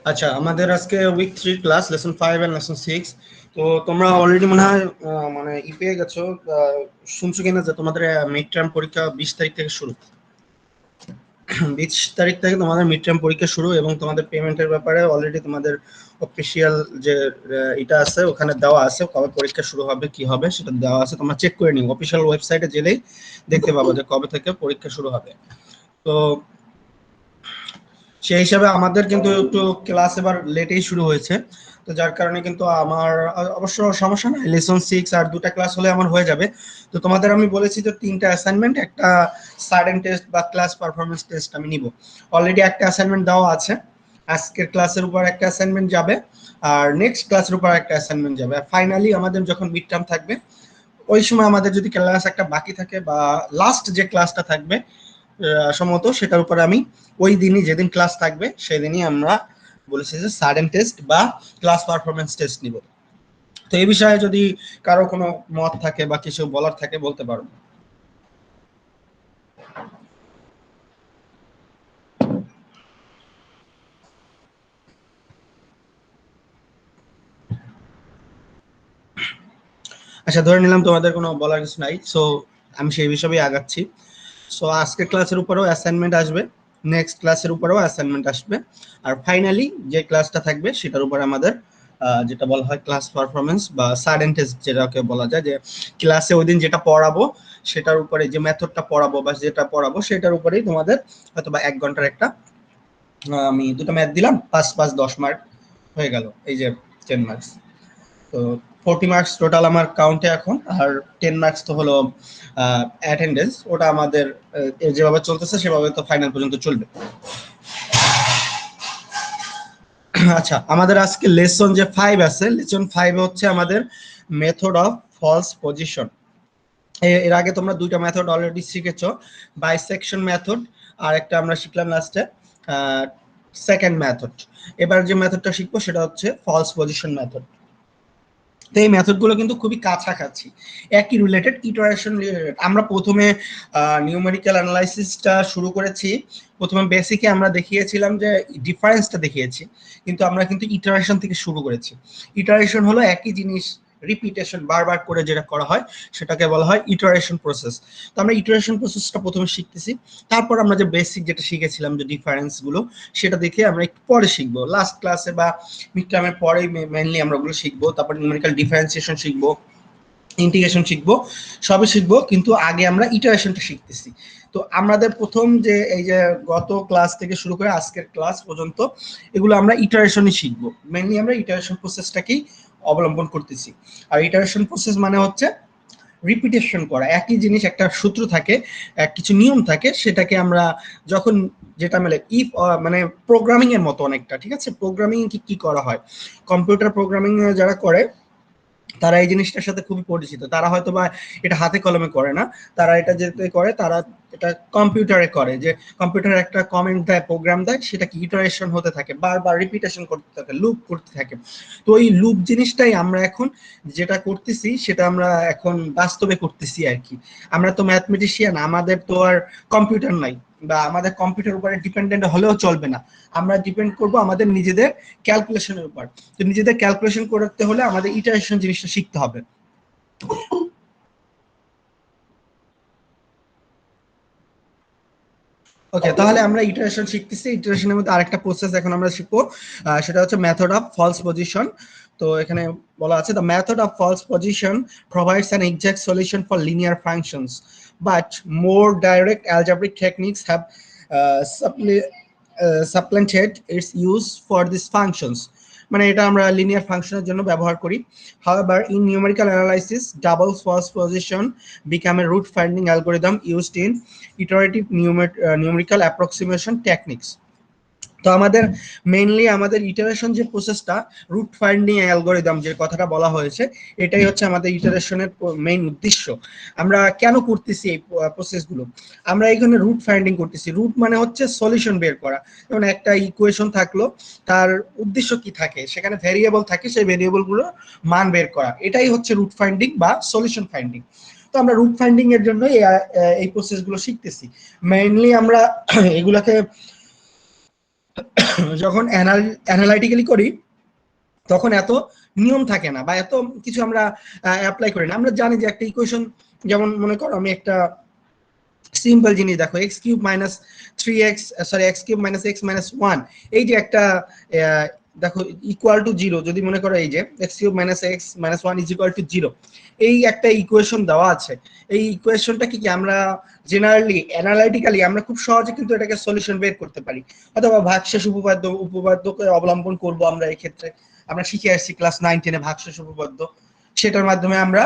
আচ্ছা, আমাদের আজকে week 3 class lesson 5 and lesson 6। তো তোমরা অলরেডি মনে হয় মানে পেয়ে গেছো, শুনছো কিনা যে তোমাদের মিড টার্ম পরীক্ষা 20 তারিখ থেকে শুরু। 20 তারিখ থেকে তোমাদের মিড টার্ম পরীক্ষা শুরু, এবং তোমাদের পেমেন্টের ব্যাপারে অলরেডি তোমাদের অফিসিয়াল যে এটা আছে ওখানে দেওয়া আছে, কবে পরীক্ষা শুরু হবে কি হবে সেটা দেওয়া আছে। তোমরা চেক করে নিও, অফিসিয়াল ওয়েবসাইটে গেলেই দেখতে পাবো যে কবে থেকে পরীক্ষা শুরু হবে। তো সেই হিসাবে আমাদের কিন্তু একটু ক্লাস এবার লেটেই শুরু হয়েছে, তো যার কারণে কিন্তু আমার অবশ্য সমস্যা নাই, লেসন 6 আর দুটা ক্লাস হলে আমার হয়ে যাবে। তো তোমাদের আমি বলেছি যে 3টা অ্যাসাইনমেন্ট, একটা সাডেন টেস্ট বা ক্লাস পারফরমেন্স টেস্ট আমি নিব। অলরেডি একটা অ্যাসাইনমেন্ট দেওয়া আছে, আজকের ক্লাসের উপর একটা অ্যাসাইনমেন্ট যাবে, আর নেক্সট ক্লাসের উপর একটা অ্যাসাইনমেন্ট যাবে। আর ফাইনালি আমাদের যখন মিড টার্ম থাকবে ওই সময় আমাদের যদি ক্লাস একটা বাকি থাকে বা লাস্ট যে ক্লাসটা থাকবে সম্ভবত সেটার উপরে আমি ওই দিনই, যেদিন ক্লাস থাকবে সেদিনই আমরা বলেছি যে সাডেন টেস্ট বা ক্লাস পারফরমেন্স টেস্ট নিব। তো এই বিষয়ে যদি কারো কোনো মত থাকে বা কিছু বলার থাকে বলতে পারো। আচ্ছা, ধরে নিলাম তোমাদের কোনো বলার কিছু নাই, সো আমি সেই বিষয়ে আগাচ্ছি। সো আজকের ক্লাসের উপরেও অ্যাসাইনমেন্ট আসবে, নেক্সট ক্লাসের উপরেও অ্যাসাইনমেন্ট আসবে, আর ফাইনালি যে ক্লাসটা থাকবে সেটার উপরে আমাদের যেটা বলা হয় ক্লাস পারফরমেন্স বা সাডেন টেস্ট, যেটাকে বলা যায় যে ক্লাসে ওই দিন যেটা পড়াবো সেটার উপরে, যে মেথডটা পড়াবো বা যেটা পড়াবো সেটার উপরেই তোমাদের হয়তো বা 1 ঘন্টার একটা আমি দুটো ম্যাথ দিলাম, 5 5 10 মার্ক হয়ে গেল, এই যে 10 মার্কস। তো 40 মার্কস টোটাল আমার কাউন্টে এখন, আর 10 মার্কস তো হলো অ্যাটেন্ডেন্স, ওটা আমাদের যেভাবে চলতেছে সেভাবে তো ফাইনাল পর্যন্ত চলবে। আচ্ছা, আমাদের আজকে লেসন যে 5 আছে, লেসন 5 হচ্ছে আমাদের মেথড অফ ফলস পজিশন। এর আগে তোমরা দুইটা মেথড অলরেডি শিখেছো, বাইসেকশন মেথড, আর একটা আমরা শিখলাম লাস্টে সেকেন্ড মেথড। এবার যে মেথডটা শিখবো সেটা হচ্ছে ফলস পজিশন মেথড। তো এই মেথডগুলো কিন্তু খুবই কাছাকাছি, একই রিলেটেড, ইটারেশন রিলেটেড। আমরা প্রথমে নিউমেরিক্যাল অ্যানালাইসিসটা শুরু করেছি, প্রথমে বেসিকে আমরা দেখিয়েছিলাম যে ডিফারেন্সটা দেখিয়েছি, কিন্তু আমরা কিন্তু ইটারেশন থেকে শুরু করেছি। ইটারেশন হলো একই জিনিস রিপিটেশন বারবার করে যেটা করা হয় সেটাকে বলা হয় ইটারেশন প্রসেস। তো আমরা ইটারেশন প্রসেসটা প্রথমে শিখতেছি, তারপর আমরা যে বেসিক যেটা শিখেছিলাম যে ডিফারেন্স গুলো সেটা দেখে আমরা একটু পরে শিখবো, লাস্ট ক্লাসে বা মিড টার্মের পরেই মেইনলি আমরা ওগুলো শিখবো। তারপর নিউমেরিক্যাল ডিফারেন্সিয়েশন শিখবো, ইন্টিগ্রেশন শিখবো, সবই শিখবো, কিন্তু আগে আমরা ইটারেশনটা শিখতেছি। তো আমাদের প্রথম যে এই যে গত ক্লাস থেকে শুরু করে আজকের ক্লাস পর্যন্ত এগুলো আমরা ইটারেশনই শিখবো, মেইনলি আমরা ইটারেশন প্রসেসটাকেই অবলম্বন করতেছি। আর ইটারেশন প্রসেস মানে হচ্ছে রিপিটেশন করা, একই জিনিস, একটা সূত্র থাকে, কিছু নিয়ম থাকে, সেটাকে আমরা যখন যেটা মেলে ইফ মানে প্রোগ্রামিং এর মতো অনেকটা, ঠিক আছে? প্রোগ্রামিং কি করা হয়, কম্পিউটার প্রোগ্রামিং যারা করে তারা এই জিনিসটার সাথে খুবই পরিচিত। তারা হয়তো বা এটা হাতে কলমে করে না, তারা এটা যেতে করে তারা এটা কম্পিউটারে করে, যে কম্পিউটারে একটা কমেন্ট দেয়, প্রোগ্রাম দেয়, সেটা কি ইটারেশন হতে থাকে, বারবার রিপিটেশন করতে থাকে, লুপ করতে থাকে। তো এই লুপ জিনিসটাই আমরা এখন যেটা করতেছি সেটা আমরা এখন বাস্তবে করতেছি আর কি। আমরা তো ম্যাথমেটিশিয়ান, আমাদের তো আর কম্পিউটার নাই, বা আমাদের কম্পিউটার উপরে ডিপেন্ডেন্ট হলেও চলবে না। আমরা ডিপেন্ড করব আমাদের নিজেদের ক্যালকুলেশনের উপর। তো নিজেদের ক্যালকুলেশন করতে হলে আমাদের ইটারেশন জিনিসটা শিখতে হবে। ওকে, তাহলে আমরা ইটারেশন শিখতেছি, ইটারেশনের মধ্যে আরেকটা প্রসেস এখন আমরা শিখবো, সেটা হচ্ছে মেথড অফ ফলস পজিশন। তো এখানে বলা আছে the method of false position provides an exact solution for linear functions, but more direct algebraic techniques have supplanted its use for these functions. মানে এটা আমরা লিনিয়ার ফাংশনের জন্য ব্যবহার করি। However, in numerical analysis, double false position become a root finding algorithm used in iterative numerical approximation techniques. তো আমাদের mainly আমাদের ইটারেশন যে প্রসেসটা, রুট ফাইন্ডিং অ্যালগরিদম যে কথাটা বলা হয়েছে, এটাই হচ্ছে আমাদের ইটারেশনের মেইন উদ্দেশ্য। আমরা কেন করতেছি এই প্রসেসগুলো? আমরা এখানে রুট ফাইন্ডিং করতেছি। রুট মানে হচ্ছে সলিউশন বের করা। যেমন একটা ইকুয়েশন থাকলো, তার উদ্দেশ্য কি থাকে, সেখানে ভেরিয়েবল থাকে, সেই ভেরিয়েবলগুলো মান বের করা, এটাই হচ্ছে রুট ফাইন্ডিং বা সলিউশন ফাইন্ডিং। তো আমরা রুট ফাইন্ডিং এর জন্য এই প্রসেসগুলো শিখতেছি। মেইনলি আমরা এগুলাকে যখন অ্যানালাইটিক্যালি করি তখন এত নিয়ম থাকে না বা এত কিছু আমরা অ্যাপ্লাই করি না। আমরা জানি যে একটা ইকুয়েশন, যেমন মনে করো আমি একটা সিম্পল জিনিস দেখো, x cube minus 3x, sorry x cube minus x minus 1, এই যে একটা দেখো ইকুয়াল টু 0, যদি মনে করো এই যে x cube minus x minus 1 is equal to 0, এই একটা ইকুয়েশন দেওয়া আছে। এই ইকুয়েশনটা কি আমরা জেনারেলি অ্যানালাইটিক্যালি আমরা খুব সহজে কিন্তু এটাকে সলিউশন বের করতে পারি, অথবা ভাগশেষ উপপাদ্যকে অবলম্বন করব। আমরা এই ক্ষেত্রে আমরা শিখে আসছি ক্লাস 9-10 এ ভাগশেষ উপপাদ্য, সেটার মাধ্যমে আমরা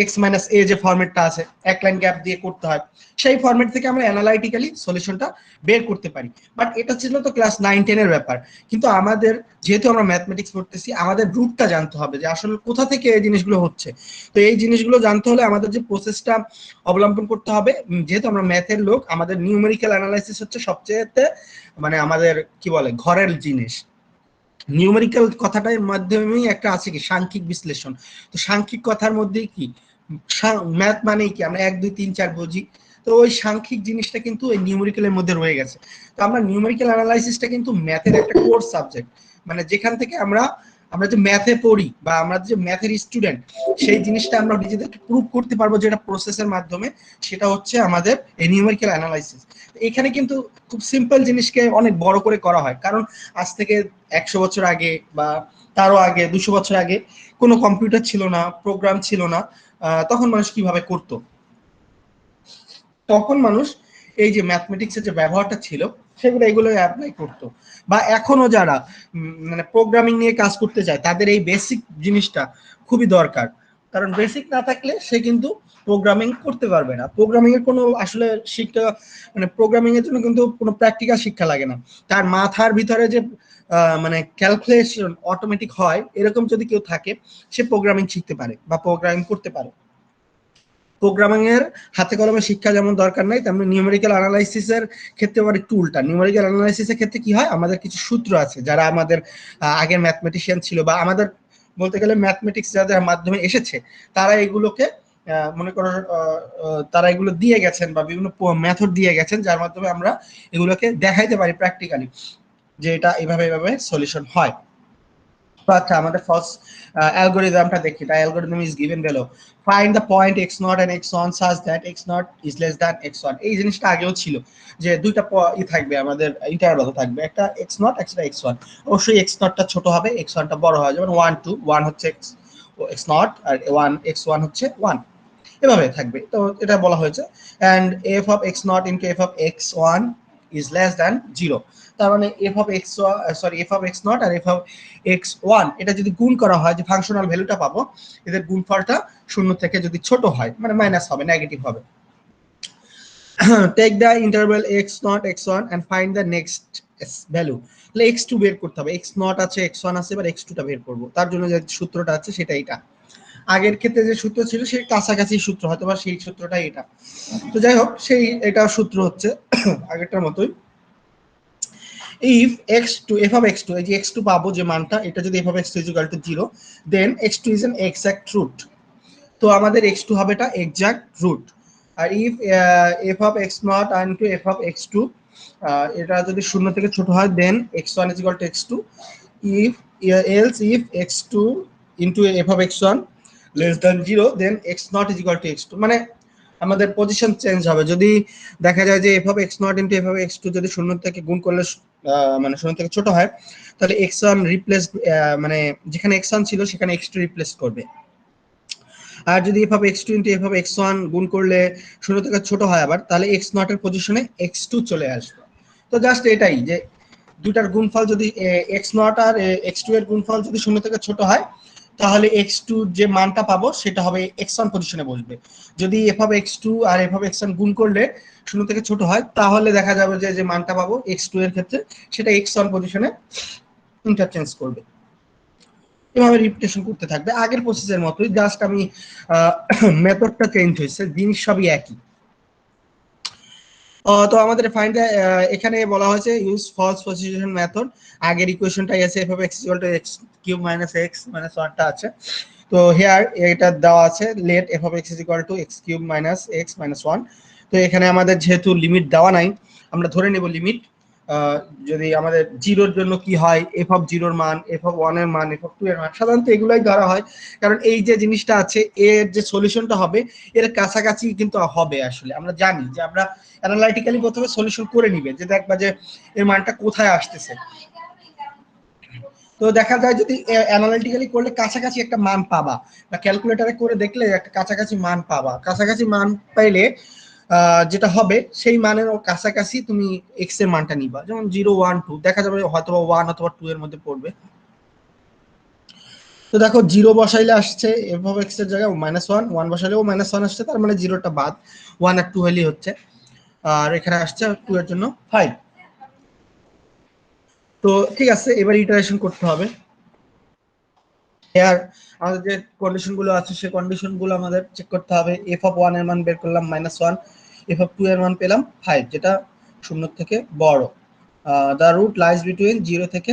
এক্স মাইনাস এ যে ফরম্যাটটা আছে এক লাইন গ্যাপ দিয়ে করতে হয়, সেই ফরম্যাট থেকে আমরা অ্যানালাইটিক্যালি সলিউশনটা বের করতে পারি। বাট এটা ছিল তো ক্লাস 9-10 এর ব্যাপার, কিন্তু আমাদের যেহেতু আমরা ম্যাথমেটিক্স পড়তেছি, আমাদের রুটটা জানতে হবে যে আসলে কোথা থেকে এই জিনিসগুলো হচ্ছে। তো এই জিনিসগুলো জানতে হলে আমাদের যে প্রসেসটা অবলম্বন করতে হবে, যেহেতু আমরা ম্যাথের লোক, আমাদের নিউমেরিক্যাল অ্যানালাইসিস হচ্ছে সবচেয়ে মানে আমাদের কি বলে ঘরের জিনিস। নিউমেরিক্যাল কথাটার মাধ্যমেই একটা আছে কি সাংখ্যিক বিশ্লেষণ। তো সাংখ্যিক কথার মধ্যে কি ম্যাথ মানে কি আমরা 1 2 3 4 বুঝি, তো ওই সাংখ্যিক জিনিসটা কিন্তু এই নিউমেরিক্যালের মধ্যে রয়ে গেছে। তো আমরা নিউমেরিক্যাল অ্যানালাইসিসটা কিন্তু ম্যাথের একটা কোর্স সাবজেক্ট, মানে যেখান থেকে আমরা যে ম্যাথে পড়ি বা আমরা যে ম্যাথের স্টুডেন্ট, সেই জিনিসটা আমরা নিজেদেরকে প্রুভ করতে পারবো যেটা প্রসেসের মাধ্যমে, সেটা হচ্ছে আমাদের এই নিউমেরিক্যাল অ্যানালাইসিস। এখানে কিন্তু খুব সিম্পল জিনিসকে অনেক বড় করে করা হয়, কারণ আজ থেকে 100 বছর আগে বা তারও আগে 200 বছর আগে কোনো কম্পিউটার ছিল না, প্রোগ্রাম ছিল না। তখন মানুষ কিভাবে করতো? তখন মানুষ এই যে ম্যাথমেটিক্সের যে ব্যবহারটা ছিল সেগুলো এগুলো অ্যাপ্লাই করতো। বা এখনো যারা মানে প্রোগ্রামিং নিয়ে কাজ করতে চায়, তাদের এই বেসিক জিনিসটা খুবই দরকার, কারণ বেসিক না থাকলে সে কিন্তু প্রোগ্রামিং করতে পারবে না। প্রোগ্রামিং এর কোনো আসলে শিক্ষা, মানে প্রোগ্রামিং এর জন্য কিন্তু কোনো প্র্যাকটিক্যাল শিক্ষা লাগে না। তার মাথার ভিতরে যে মানে ক্যালকুলেশন অটোমেটিক হয়, এরকম যদি কেউ থাকে, সে প্রোগ্রামিং শিখতে পারে বা প্রোগ্রামিং করতে পারে। প্রোগ্রামিং এর হাতে কলমে শিক্ষা যেমন দরকার নাই, তেমনি নিউমেরিক্যাল অ্যানালাইসিসের ক্ষেত্রে আবার একটু উল্টা। নিউমেরিক্যাল অ্যানালাইসিসের ক্ষেত্রে কি হয়, আমাদের কিছু সূত্র আছে, যারা আমাদের আগের ম্যাথমেটিশিয়ান ছিল বা আমাদের বলতে গেলে ম্যাথমেটিক্স যাদের মাধ্যমে এসেছে, তারা এগুলোকে মনে করো তারা এগুলো দিয়ে গেছেন বা বিভিন্ন মেথড দিয়ে গেছেন, যার মাধ্যমে আমরা এগুলোকে দেখাইতে পারি প্র্যাকটিক্যালি যে এটা এভাবে এভাবে সলিউশন হয়। আচ্ছা, আমাদের ফার্স্ট অ্যালগরিদমটা দেখি। The algorithm is given below, find the point x0 and x1 such that x0 is less than x1। এই জিনিসটা আগেও ছিল যে দুইটা থাকবে, আমাদের ইন্টারভাল থাকবে, একটা x0 একটা x1। অবশ্যই x0 টা ছোট হবে, x1 টা বড় হবে, যেমন 1 2, 1 হচ্ছে x0 আর 1 x1 হচ্ছে 1, এভাবে থাকবে। তো এটা বলা হয়েছে and f of x0 into f of x1 is less than 0। তার মানে f of x, sorry f of x0 আর f of x1 এটা যদি গুণ করা হয়, যে ফাংশনাল ভ্যালুটা পাবো, এদের গুণফলটা 0 থেকে যদি ছোট হয়, মানে মাইনাস হবে, নেগেটিভ হবে। Take the interval x0 x1 and find the next value. তাহলে x2 বের করতে হবে, x0 আছে x1 আছে, এবার x2 টা বের করব। তার জন্য যে সূত্রটা আছে সেটা এটা। আগের ক্ষেত্রে যে সূত্র ছিল সেই কাছাকাছি সূত্র, হয়তো বা সেই সূত্রটাই এটা। তো যাই হোক, সেই এটা সূত্র হচ্ছে আগেরটার মতোই। if x2, f of x2, এই যে x2 পাবো যে মানটা, এটা যদি f of x2 is equal to 0, then x2 is an exact root। তো আমাদের x2 হবে এটা exact root। R if f of x0 into f of x2 এটা যদি 0 থেকে ছোট হয়, then x1 is equal to x2। if else if x2 into f of x1 less than 0, then x0 is equal to x2। মানে আমাদের position change হবে যদি দেখা যায় যে f of x0 into f of x2 যদি 0 থেকে গুণ করলে মানে 0 থেকে ছোট হয়, তাহলে x1 রিপ্লেস, মানে যেখানে x1 ছিল সেখানে x2 রিপ্লেস করবে। আর যদি f of x2 into f of x1 গুণ করলে 0 থেকে ছোট হয় আবার, তাহলে x0 এর পজিশনে x2 চলে আসবে। তো জাস্ট এটাই যে দুটার গুণফল যদি x0 আর x2 এর গুণফল যদি 0 থেকে ছোট হয়, তাহলে x2 যে মানটা পাবো সেটা হবে x1 পজিশনে বসবে। যদি f of x2 আর f of x1 গুণ করলে 0 থেকে ছোট হয়, তাহলে দেখা যাবে যে যে মানটা পাবো x2 এর ক্ষেত্রে, সেটা x1 পজিশনে ইন্টারচেঞ্জ করবে। এভাবে রিপিটেশন করতে থাকবে আগের প্রসেসের মতোই, জাস্ট আমি মেথডটা চেঞ্জ হয়েছে, জিনিস সবই একই। তো আমাদের ফাইন্ড এখানে বলা হয়েছে ইউজ ফলস পজিশন মেথড। আগের ইকুয়েশনটাই আছে f of x equal to x cube minus x minus 1 টা আছে। তো হিয়ার এটা দেওয়া আছে let f of x is equal to x cube minus x minus 1। তো এখানে আমাদের যেহেতু লিমিট দেওয়া নাই, আমরা ধরে নেব লিমিট। যদি আমাদের জিরোর জন্য কি হয়, এফ অফ জিরোর মান, এফ অফ ওয়ান এর মান, এফ অফ টু এর মান, সাধারণত এগুলাই ধরা হয়। কারণ এই যে জিনিসটা আছে, এর যে সলিউশনটা হবে এর কাছাকাছি কিন্তু হবে। আসলে আমরা জানি যে আমরা অ্যানালাইটিক্যালি প্রথমে সলিউশন করে নিবে, যে দেখবা যে এর মানটা কোথায় আসতেছে। তো দেখা যায় যদি অ্যানালিটিক্যালি করলে কাছাকাছি একটা মান পাবা, বা ক্যালকুলেটরে করে দেখলে একটা কাছাকাছি মান পাবা। কাছাকাছি মান পাইলে যেটা হবে সেই মানের কাছাকাছি তুমি এক্স এর মানটা নিবা। যেমন 0 1 2 দেখা যাবে হয়তো 1 অথবা 2 এর মধ্যে পড়বে। তো দেখো 0 বসাইলে আসছে এফ অফ এক্স এর জায়গায় -1, 1 বসাইলেও -1 আসছে, তার মানে 0টা বাদ, 1 আর 2 হলেই হচ্ছে। আর এখানে আসছে 2 এর জন্য 5। তো ঠিক আছে, এবার ইটারেশন করতে হবে। আর আমাদের যে কন্ডিশন গুলো আছে সেই কন্ডিশন গুলো আমাদের চেক করতে হবে। এফ অফ 1 এর মান বের করলাম -1, এফ অফ 2 এর মান পেলাম 5, যেটা 0 থেকে বড়। দ্য রুট লাইজ বিটুইন 0 থেকে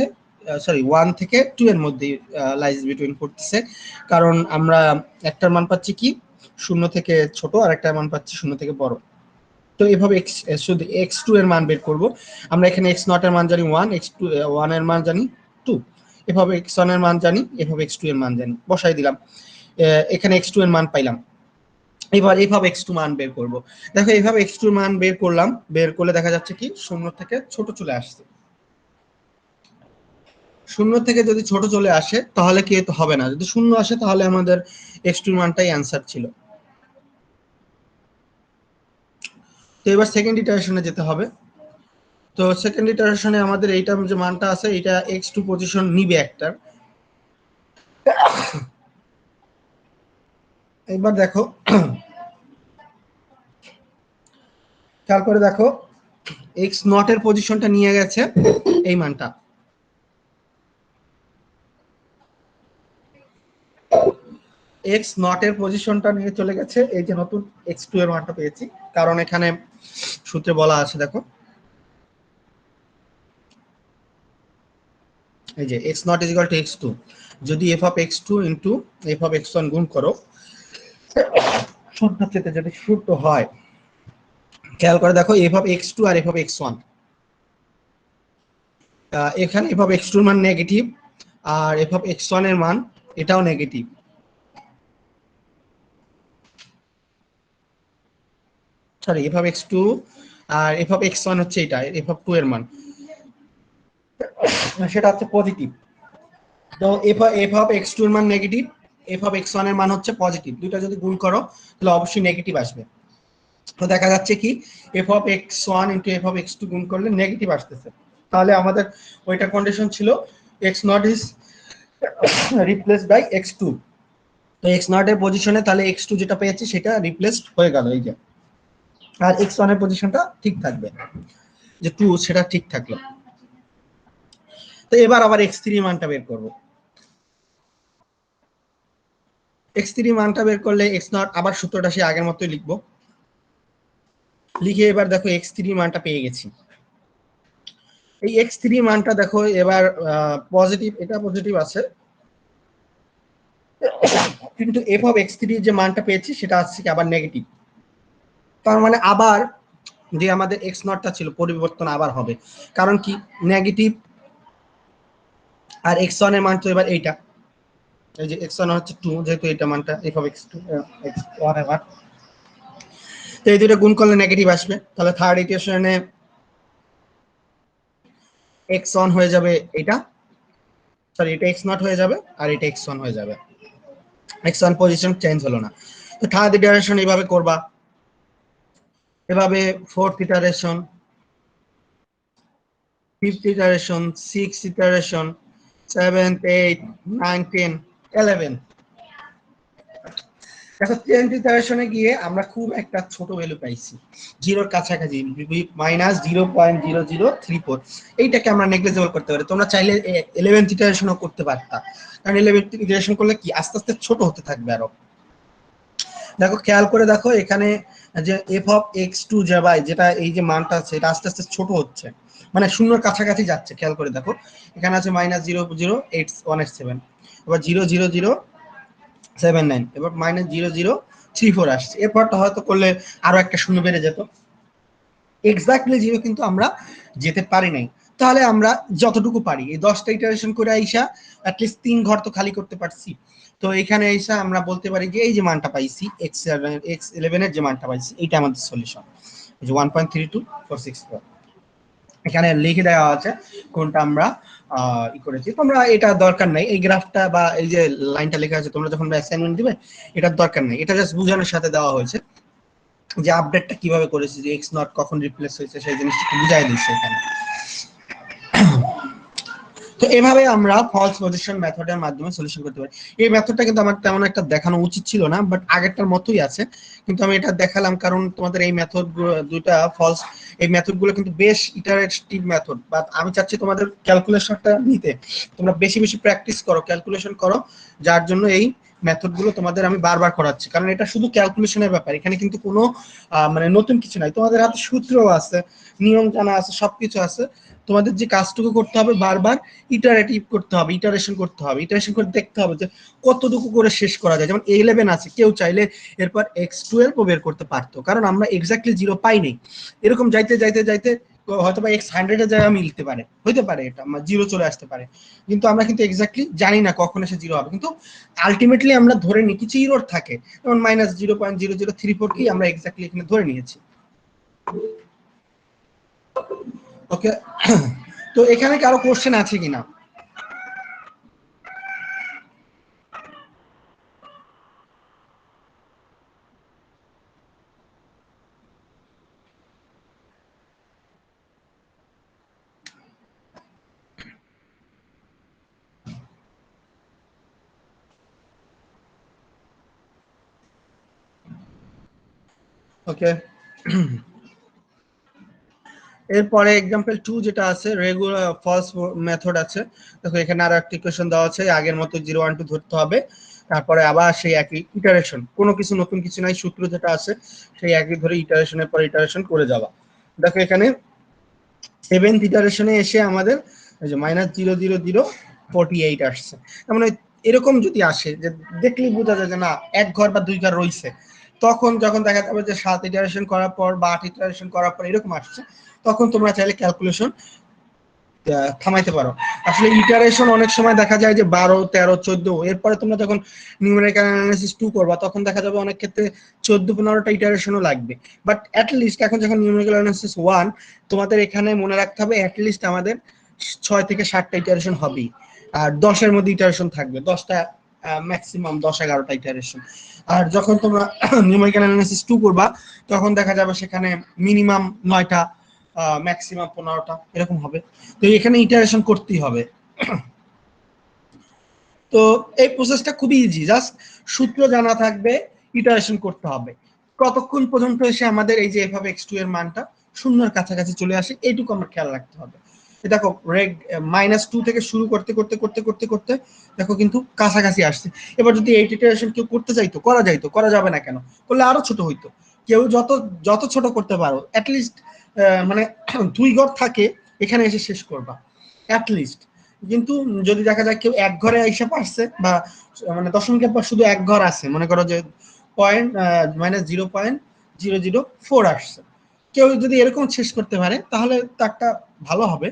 1 থেকে 2 এর মধ্যে লাইজ বিটুইন করতেছে, কারণ আমরা একটার মান পাচ্ছি কি 0 থেকে ছোট, আর একটার মান পাচ্ছি 0 থেকে বড়। তো এভাবে শুধু x2 এর মান বের করব। আমরা এখানে x0 এর মান জানি 1, x2 1 এর মান জানি 2, এভাবে x1 এর মান জানি, এভাবে x2 এর মান জানি, বসাই দিলাম। এখানে x2 এর মান পাইলাম। এবার এইভাবে x2 মান বের করব। দেখো এইভাবে x2 মান বের করলাম, বের করলে দেখা যাচ্ছে কি 0 থেকে ছোট চলে আসছে। 0 থেকে যদি ছোট চলে আসে তাহলে কি হবে না, যদি 0 আসে তাহলে আমাদের x2 মানটাই অ্যান্সার ছিল। তো এবার সেকেন্ড ইটারেশনে যেতে হবে। তো সেকেন্ড ইটারেশনে আমাদের এইটা যে মানটা আছে এটা x2 পজিশন নিবে একটা। এবার দেখো খেয়াল করে দেখো x0 এর পজিশনটা নিয়ে গেছে এই মানটা, x0 এর পজিশনটা নিয়ে চলে গেছে এই যে নতুন x2 এর মানটা পেয়েছি। কারণ এখানে সূত্রে বলা আছে, দেখো এই যে x0 = x2, যদি f of x2 into f of x1 গুণ করো, শূন্য থেকে যদি সূত্র হয়, খেয়াল করে দেখো f of x2 আর f of x1, এখানে f of x2 এর মান negative R f of x1 এর মান এটাও negative. Sorry, f of x2 আর f of x1 হচ্ছে এটা, f of 2 এর মান সেটা হচ্ছে পজিটিভ। তো f of x2 এর মান নেগেটিভ, f of x1 এর মান হচ্ছে পজিটিভ, দুইটা যদি গুণ করো তাহলে অবশ্যই নেগেটিভ আসবে। তো দেখা যাচ্ছে কি f of x1 into f of x2 গুণ করলে নেগেটিভ আসতেছে। তাহলে আমাদের ওইটা কন্ডিশন ছিল x0 is replaced by x2। তো x0 এর পজিশনে তাহলে x2 যেটা পেয়েছি সেটা রিপ্লেসড হয়ে গেল এই যে, আর x1 এর পজিশনটা ঠিক থাকবে, যে 2 সেটা ঠিক থাকলো। তো এবার আবার x3 মানটা বের করব। x3 মানটা বের করলে x0 আবার সূত্রটা সে আগের মতোই লিখবো, লিখে এবার দেখো x3 মানটা পেয়ে গেছি। এই x3 মানটা দেখো এবার পজিটিভ, এটা পজিটিভ আছে, কিন্তু f of x3 যে মানটা পেয়েছি সেটা আসছে কি আবার নেগেটিভ। তার মানে আবার যে আমাদের x0টা ছিল পরিবর্তন আবার হবে, কারণ কি নেগেটিভ আর x1 এর মান তো এবার এইটা, এই যে x1 হচ্ছে 2, যেহেতু এটা মানটা f of x2 x1 এর মান, তো এই দুটো গুণ করলে নেগেটিভ আসবে। তাহলে থার্ড ইকুয়েশনে x1 হয়ে যাবে এটা, সরি এটা x0 হয়ে যাবে আর এটা x1 হয়ে যাবে, x1 পজিশন চেঞ্জ হলো না। তো থার্ড ইটারেশন এইভাবে করবা, এভাবে fourth iteration, fifth iteration, six iteration, 7th 8 9 10 11। দেখো 10th ইটারেশনে গিয়ে আমরা খুব একটা ছোট ভ্যালু পাইছি, জিরোর কাছাকাছি -0.0034। এইটাকে আমরা নেগলিজেবল করতে পারি। তোমরা চাইলে 11th ইটারেশনও করতে পারতা, কারণ 11th ইটারেশন করলে কি আস্তে আস্তে ছোট হতে থাকবে আরো। দেখো খেয়াল করে দেখো এখানে যে f of x2 যাবাই, যেটা এই যে মানটা আছে এটা আস্তে আস্তে ছোট হচ্ছে, মানে শূন্যর কাছাকাছি যাচ্ছে। খেয়াল করে দেখো এখানে আছে -0.08187, এবার 0.00079, এবার -0.034 আসছে। এরপরটা হয়তো করলে আরো একটা শূন্য বেড়ে যেত, এক্স্যাক্টলি 0 কিন্তু আমরা যেতে পারি নাই। তাহলে আমরা যতটুকু পারি এই 10টা ইটারেশন করে আইসা অ্যাটলিস্ট 3 ঘর তো খালি করতে পারছি। তো এখানে আইসা আমরা বলতে পারি যে এই যে মানটা পাইছি x11 এর যে মানটা পাইছি এটা আমাদের সলিউশন। এই যে 1.32464 এখানে লিখে দেওয়া আছে কোনটা আমরা ই করেছি। তোমরা এটা দরকার নাই, এই গ্রাফটা বা এই যে লাইনটা লেখা আছে তোমরা যখন অ্যাসাইনমেন্ট দিবে এটার দরকার নেই, এটা জাস্ট বোঝানোর সাথে দেওয়া হয়েছে যে আপডেটটা কিভাবে করেছে, যে এক্স নট কখন রিপ্লেস হয়েছে সেই জিনিসটা বুঝাই দিচ্ছে এখানে। তো এভাবে আমরা ফলস পজিশন মেথডের মাধ্যমে সলিউশন করতে পারি। এই মেথডটা কিন্তু আমার তেমন একটা দেখানো উচিত ছিল না, বাট আগেরটার মতোই আছে, কিন্তু আমি এটা দেখালাম কারণ তোমাদের এই মেথড দুইটা ফলস, এই মেথডগুলো কিন্তু বেশ ইটারেটিভ মেথড, বাট আমি চাচ্ছি তোমাদের ক্যালকুলেশনটা নিতে, তোমরা বেশি বেশি প্র্যাকটিস করো, ক্যালকুলেশন করো, যার জন্য এই মেথডগুলো তোমাদের আমি বারবার করাচ্ছি, কারণ এটা শুধু ক্যালকুলেশনের ব্যাপার, এখানে কিন্তু কোনো মানে নতুন কিছু নাই, তোমাদের হাতে সূত্রও আছে, নিয়ম জানা আছে, সবকিছু আছে, তোমাদের যে কাজটুকু করতে হবে বারবার ইটারেটিভ করতে হবে, ইটারেশন করতে হবে, ইটারেশন করে দেখতে হবে যে কতটুকু করে শেষ করা যায়। যেমন A11 আছে, কেউ চাইলে এরপর x12 ও বের করতে পারতো, কারণ আমরা এক্স্যাক্টলি 0 পাই নাই, এরকম যাইতে যাইতে যাইতে হয়তো বা x100 এর জায়গায় মিলতে পারে, হইতে পারে এটা 0 চলে আসতে পারে, কিন্তু আমরা কিন্তু এক্স্যাক্টলি জানি না কখন এসে 0 হবে, কিন্তু আলটিমেটলি আমরা ধরে নিই কিছু ইরর থাকে, যেমন -0.0034 কি আমরা এক্স্যাক্টলি এখানে ধরে নিয়েছি। ওকে, তো এখানে কারো কোশ্চেন আছে কিনা? ওকে, এরপরে এক্সাম্পল 2 যেটা আছে রেগুলার ফলস মেথড আছে, দেখো এখানে আরো একটা ইকুয়েশন দেওয়া আছে, আগের মতো 0 1 2 ধরতে হবে, তারপরে আবার সেই একই ইটারেশন, কোনো কিছু নতুন কিছু নাই, সূত্র যেটা আছে সেই একই ধরে ইটারেশনের পর ইটারেশন করে যাওয়া। দেখো এখানে 7th ইটারেশনে এসে আমাদের এই যে -0.0048 আসছে, মানে এরকম যদি আসে যে দেখলেই বোঝা যায় যে না এক ঘর বা দুই ঘর রইছে, তখন যখন দেখা যাবে যে 7 ইটারেশন করার পর বা 8 ইটারেশন করার পর এরকম আসছে, তখন তোমরা চাইলে ক্যালকুলেশন থামাইতে পারো। আসলে ইটারেশন অনেক সময় দেখা যায় যে 12 13 14, এরপরে তোমরা যখন নিউমেরিক্যাল অ্যানালিসিস 2 করবা তখন দেখা যাবে অনেক ক্ষেত্রে 14 15টা ইটারেশনও লাগবে, বাট অ্যাট লিস্ট এখন যখন নিউমেরিক্যাল অ্যানালিসিস 1 তোমাদের এখানে মনে রাখতে হবে অ্যাট লিস্ট আমাদের 6 থেকে 7টা ইটারেশন হবেই, আর 10 এর মধ্যে ইটারেশন থাকবে, 10টা ম্যাক্সিমাম 10 11টা ইটারেশন। আর যখন তোমরা নিউমেরিক্যাল অ্যানালিসিস 2 করবা তখন দেখা যাবে সেখানে মিনিমাম 9টা ম্যাক্সিমাম 15টা এরকম হবে, তো এখানে ইটারেশন করতেই হবে। তো এই প্রসেসটা খুবই ইজি, জাস্ট সূত্র জানা থাকবে, ইটারেশন করতে হবে, কতক্ষণ পর্যন্ত এসে আমাদের এই যে এভাবে x2 এর মানটা শূন্যের কাছাকাছি চলে আসে এইটুকু আমরা খেয়াল রাখতে হবে। দেখো রেগ -2 থেকে শুরু করতে করতে করতে করতে করতে দেখো কিন্তু কাছাকাছি আসছে। এবার যদি এই ইটারেশন কেউ করতে চাইতো, করা যাইতো, করা যাবে না কেন, করলে আরো ছোট হইতো, কেউ যত যত ছোট করতে পারো অ্যাটলিস্ট মানে 2 ঘর থাকে এখানে এসে শেষ করবা অ্যাটলিস্ট। কিন্তু যদি দেখা যায় কেউ এক ঘরে এসে পারছে বা মানে দশমিকের পর শুধু এক ঘর আছে, মনে করো যে পয়েন্ট -0.004 আসছে, কেউ যদি এরকম শেষ করতে পারে তাহলে তারটা ভালো হবে,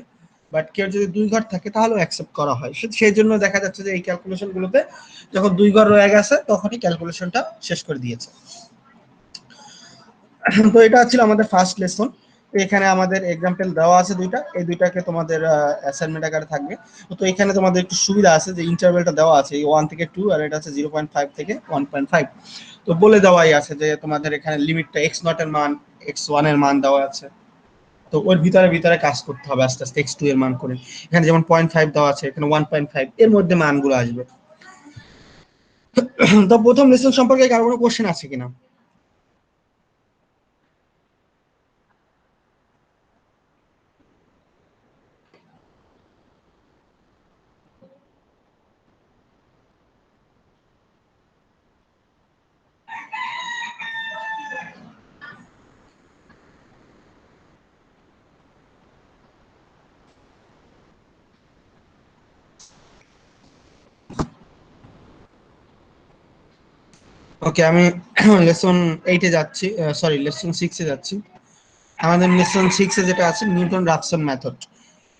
বাট কেউ যদি 2 ঘর থাকে তাহলেও অ্যাকসেপ্ট করা হয়। সেই জন্য দেখা যাচ্ছে যে এই ক্যালকুলেশন গুলোতে যখন 2 ঘর রয়ে গেছে তখনই ক্যালকুলেশনটা শেষ করে দিয়েছে। তো এটা ছিল আমাদের ফার্স্ট লেসন। এখানে আমাদের এক্সাম্পল দেওয়া আছে দুইটা, এই দুইটাকে তোমাদের অ্যাসাইনমেন্ট আকারে থাকবে। তো এখানে তোমাদের একটু সুবিধা আছে যে ইন্টারভ্যালটা দেওয়া আছে 1 থেকে 2, আর এটা আছে 0.5 থেকে 1.5। তো বলে দেওয়াই আছে যে তোমাদের এখানে লিমিটটা x0 এর মান x1 এর মান দেওয়া আছে, তো ওর ভিতরে ভিতরে কাজ করতে হবে আস্তে আস্তে x2 এর মান করে। এখানে যেমন 0.5 দেওয়া আছে, এখানে 1.5, এর মধ্যে মানগুলো আসবে। তো প্রথম লেসন সম্পর্কে কারো কোনো কোশ্চেন আছে কিনা? ওকে, আমি লেসন 8 এ যাচ্ছি, সরি লেসন 6 এ যাচ্ছি। আমাদের লেসন 6 এ যেটা আছে নিউটন রাফসন মেথড।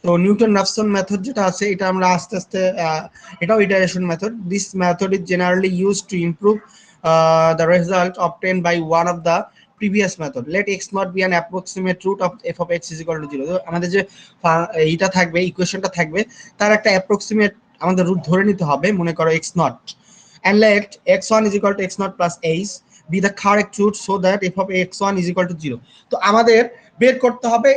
তো নিউটন রাফসন মেথড যেটা আছে এটা আমরা আস্তে আস্তে এটাও iteration method. This method is generally use to improve the result obtained by one of the previous method. Let x not be an approximate root of f of x is equal to 0. তো আমাদের যে এইটা থাকবে ইকুয়েশনটা থাকবে তার একটা approximate আমাদের root ধরে নিতে হবে, মনে করো x not, and let x1 is equal to x naught plus h be the correct root so that f of x1 is equal to 0. তো আমাদের বের করতে হবে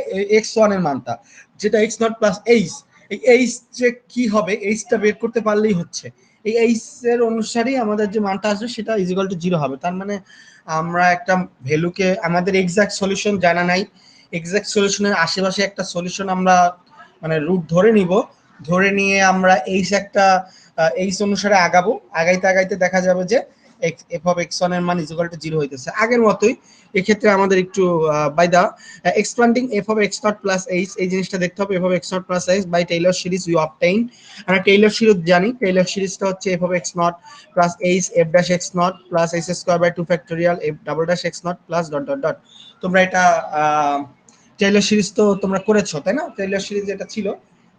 x1 এর মানটা, যেটা x naught plus h, এই h যে কি হবে h টা বের করতে পারলেই হচ্ছে। এই h এর অনুসারেই আমাদের যে মানটা আসবে সেটা ইজ ইকুয়াল টু 0 হবে। তার মানে আমরা একটা ভ্যালুকে, আমাদের এক্সাক্ট সলিউশন জানা নাই, এক্সাক্ট সলিউশনের আশেপাশে একটা সলিউশন আমরা মানে রুট ধরে নিব, ধরে নিয়ে আমরা একটা এই অনুসারে আগাবো, আগাইতে আগাইতে দেখা যাবে যে f of x1 এর মান ইকুয়াল টু 0 হইতেছে আগের মতোই। এক্ষেত্রে আমাদের একটু by the expanding f of x naught plus h এই জিনিসটা দেখতে হবে। f of x naught plus h by Taylor series we obtain, আমরা টেইলর সিরিজ জানি, টেইলর সিরিজটা হচ্ছে f of x naught plus h f dash x naught plus h square by 2 factorial f double dash x naught plus dot dot dot। তোমরা এটা Taylor series তো তোমরা করেছো তাই না? টেইলর সিরিজ এটা ছিল,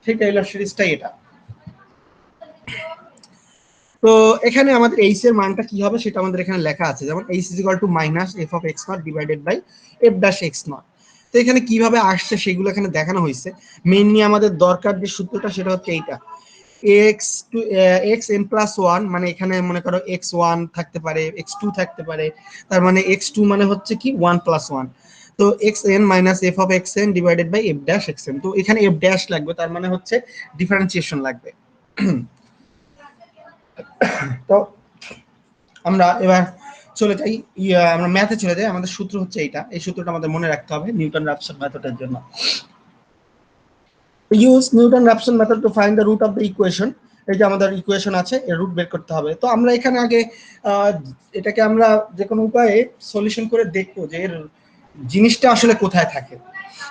সেই টেইলর সিরিজটাই এটা। তো এখানে আমাদের h এর মানটা কি হবে সেটা আমাদের এখানে লেখা আছে, যেমন h is equal to minus f of x naught divided by f dash x naught। তো এখানে কিভাবে আসছে সেগুলো এখানে দেখানো হয়েছে। মেইনলি আমাদের দরকার যে সূত্রটা সেটা হচ্ছে এইটা, x to x n plus 1, মানে এখানে মনে করো x1 থাকতে পারে, x2 থাকতে পারে, তার মানে x2 মানে হচ্ছে কি 1 plus 1। তো xn minus f of xn divided by f dash xn, তো এখানে f dash লাগবে, তার মানে হচ্ছে ডিফারেন্সিয়েশন লাগবে। তো আমরা এবার চলে যাই, আমরা ম্যাথে চলে যাই। আমাদের সূত্র হচ্ছে এইটা, এই সূত্রটা আমাদের মনে রাখতে হবে নিউটন রাফসন মেথডের জন্য। Use Newton Raphson method to find the root of the equation. এই যে আমাদের ইকুয়েশন আছে এর রুট বের করতে হবে। তো আমরা এখানে আগে এটাকে আমরা যে কোনো উপায়ে সলিউশন করে দেখবো যে এর জিনিসটা আসলে কোথায় থাকে,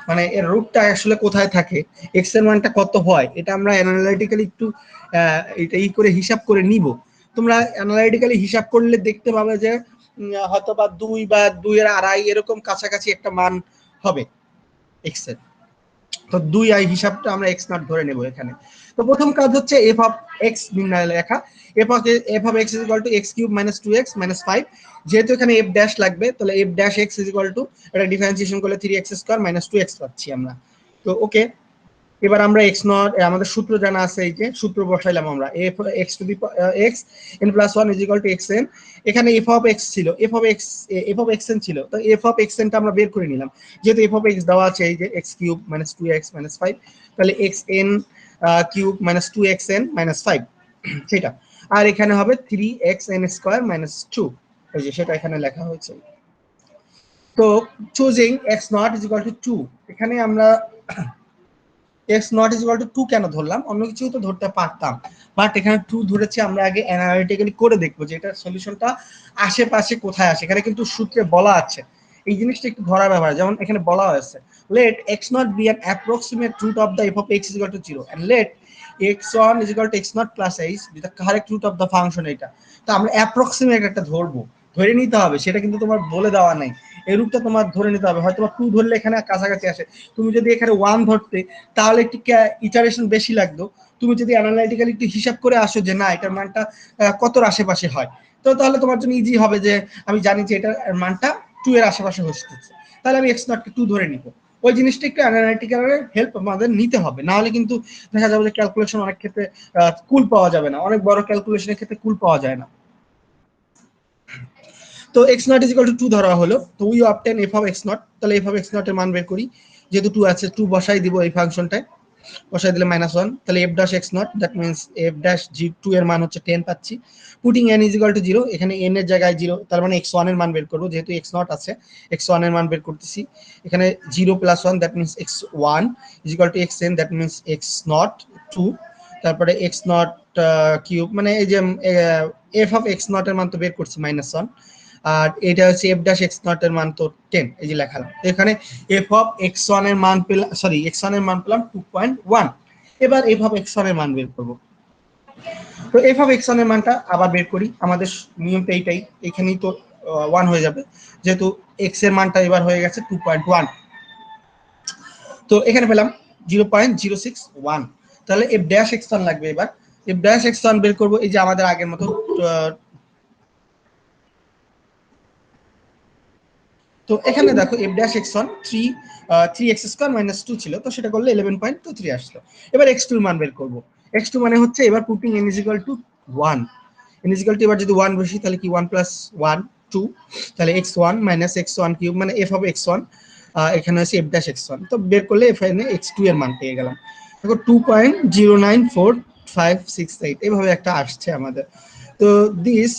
মানে এর রুটটা আসলে কোথায় থাকে, এক্স এর মানটা কত হয়, এটা আমরা অ্যানালাইটিক্যালি একটু এটা ই করে হিসাব করে নিব। তোমরা অ্যানালাইটিক্যালি হিসাব করলে দেখতে পাবে যে হয়তো বা 2 বা 2 এর আড়াই এরকম কাছাকাছি একটা মান হবে এক্স এর। তো 2i হিসাবটা আমরা x নট ধরে নেব এখানে। তো প্রথম কাজ হচ্ছে f of x নির্ণয় লেখা। f of x is equal to x cube minus 2x minus 5, যেহেতু এখানে f ড্যাশ লাগবে তাহলে f dash x is equal to এটা ডিফারেন্সিয়েশন করলে 3x স্কয়ার minus 2x পাচ্ছি আমরা। তো ওকে, এবার আমরা x নট আমাদের সূত্র জানা আছে, এই যে সূত্র বসাইলাম আমরা, f x to the x n plus 1 is equal to xn। এখানে f of x ছিল, f of xn ছিল, তো f of xn টা আমরা বের করে নিলাম, যেহেতু f of x দেওয়া আছে এই যে x cube minus 2x minus 5, তাহলে xn cube minus 2xn minus 5 সেটা, আর এখানে হবে 3xn স্কয়ার minus 2, এই যে সেটা এখানে লেখা হয়েছে। তো choosing x not is equal to 2, এখানে আমরা x not is equal to 2 কেন ধরলাম, অন্য কিছু তো ধরতে পারতাম, বাট এখানে 2 ধরেছি আমরা আগে অ্যানালিটিক্যালি করে দেখবো যে এটা সলিউশনটা আশেপাশে কোথায় আসে। এখানে কিন্তু সূত্রে বলা আছে, এই জিনিসটা একটু ধরা ব্যাপার, যেমন এখানে বলা হয়েছে let x not be an approximate root of the f of x is equal to 0 and let x1 is equal to x naught plus h be the correct root of the function। এটা তো আমরা approximate একটা ধরবো, ধরে নিতে হবে, সেটা কিন্তু তোমার বলে দেওয়া নাই, এই রূপটা তোমার ধরে নিতে হবে। হয়তো 2 ধরলে এখানে কাছাকাছি আসে, তুমি যদি এখানে 1 ধরতে তাহলে একটু ইটারেশন বেশি লাগতো। তুমি যদি অ্যানালাইটিক্যালি একটু হিসাব করে আসো যে না এটার মানটা কতর আশেপাশে হয়, তো তাহলে তোমার জন্য ইজি হবে যে আমি জানি যে এটার মানটা 2 এর আশেপাশে হচ্ছে, তাহলে আমি x নটকে 2 ধরে নিব। ওই জিনিসটা একটু অ্যানালাইটিক্যালের হেল্প আমাদের নিতে হবে, না হলে কিন্তু দেখা যাবে যে ক্যালকুলেশন অনেক ক্ষেত্রে কুল পাওয়া যাবে না, অনেক বড় ক্যালকুলেশনের ক্ষেত্রে কুল পাওয়া যায় না। তো x not is equal to 2 ধরা হলো, তো we obtain f of x not, তাহলে f অফ x নট এর মান বের করি, যেহেতু 2 আছে 2 বসাই দিব এই ফাংশনটায়, বসাই দিলে -1, তাহলে f dash x not that means f dash g2 এর মান হচ্ছে 10 পাচ্ছি। Putting n is equal to 0, এখানে n এর জায়গায় 0, তার মানে x1 এর মান বের করব, যেহেতু x নট আছে x1 এর মান বের করতেছি। এখানে 0 plus 1 that means x1 is equal to xn that means x not 2, তারপরে x নট কিউব, মানে এই যে f অফ x নট এর মান তো বের করছি -1, আর এটা হচ্ছে f ড্যাশ x নট এর মান তো 10, এই যে লেখালাম। এখানে f অফ x1 এর মান পেলাম, সরি x1 এর মান পেলাম 2.1। এবার f অফ x1 এর মান বের করব। তো f অফ x1 এর মানটা আবার বের করি, আমাদের নিয়মটা এইটাই, এখানেই তো 1 হয়ে যাবে, যেহেতু x এর মানটা এবার হয়ে গেছে 2.1। তো এখানে পেলাম 0.061, তাহলে এফ ড্যাশ এক্স ওয়ান লাগবে। এবার এফ ড্যাশ এক্স ওয়ান বের করবো, এই যে আমাদের আগের মতো। তো এখানে দেখো F dash x one 3x² - 2 ছিল, তো সেটা করলে 11.23 আসলো। এবার x2 এর মান বের করবো। x2 মানে হচ্ছে এবার পুটিং n = 1, n = এবার যদি 1 বসি তাহলে কি 1 + 1 2, তাহলে x1 - x1³ মানে f হবে x1, এখানে আছে f ড্যাশ x1। তো বের করলে এখানে x2 এর মান পেয়ে গেলাম। দেখো 2.094568 এভাবে একটা আসছে আমাদের। তো দিস